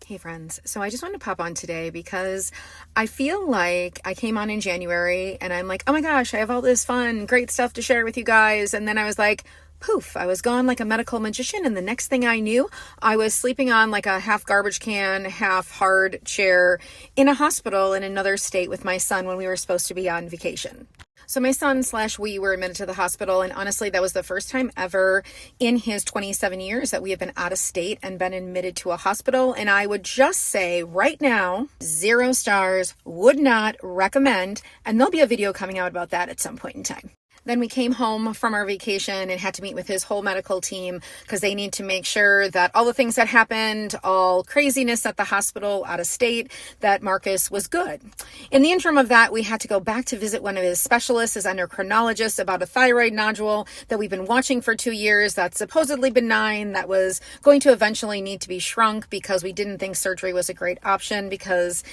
Hey friends, so I just wanted to pop on today because I feel like I came on in January and I'm like, oh my gosh, I have all this fun, great stuff to share with you guys. And then I was like, poof, I was gone like a medical magician. And the next thing I knew, I was sleeping on like a half garbage can, half hard chair in a hospital in another state with my son when we were supposed to be on vacation. So my son/we were admitted to the hospital, and honestly, that was the first time ever in his 27 years that we have been out of state and been admitted to a hospital. And I would just say right now, 0 stars, would not recommend, and there'll be a video coming out about that at some point in time. Then we came home from our vacation and had to meet with his whole medical team because they need to make sure that all the things that happened, all craziness at the hospital, out of state, that Marcus was good. In the interim of that, we had to go back to visit one of his specialists, his endocrinologist, about a thyroid nodule that we've been watching for 2 years that's supposedly benign, that was going to eventually need to be shrunk because we didn't think surgery was a great option because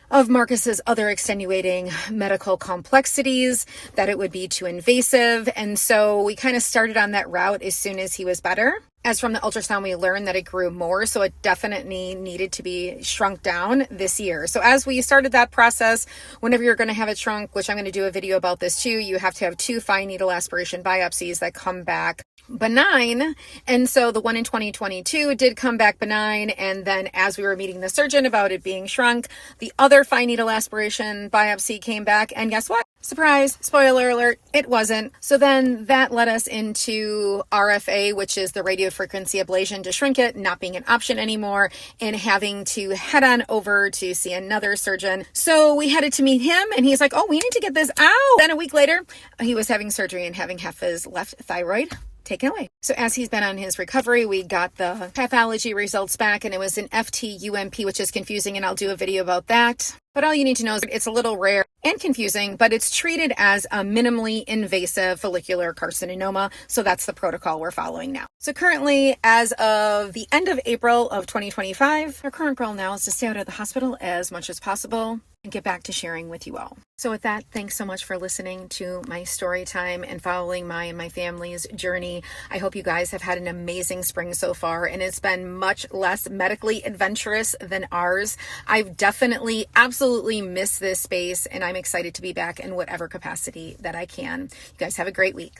of Marcus's other extenuating medical complexities, that it would be too invasive. And so we kind of started on that route as soon as he was better. As from the ultrasound, we learned that it grew more, so it definitely needed to be shrunk down this year. So as we started that process, whenever you're going to have it shrunk, which I'm going to do a video about this too, you have to have 2 fine needle aspiration biopsies that come back benign. And so the one in 2022 did come back benign. And then as we were meeting the surgeon about it being shrunk, the other fine needle aspiration biopsy came back. And guess what? Surprise, spoiler alert, it wasn't. So then that led us into RFA, which is the radiofrequency ablation to shrink it, not being an option anymore, and having to head on over to see another surgeon. So we headed to meet him and he's like, oh, we need to get this out. Then a week later, he was having surgery and having half his left thyroid taken away. So as he's been on his recovery, we got the pathology results back and it was an FTUMP, which is confusing, and I'll do a video about that. But all you need to know is it's a little rare and confusing, but it's treated as a minimally invasive follicular carcinoma. So that's the protocol we're following now. So currently, as of the end of April of 2025, our current goal now is to stay out of the hospital as much as possible and get back to sharing with you all. So with that, thanks so much for listening to my story time and following my and my family's journey. I hope you guys have had an amazing spring so far, and it's been much less medically adventurous than ours. I've definitely absolutely missed this space, and I'm excited to be back in whatever capacity that I can. You guys have a great week.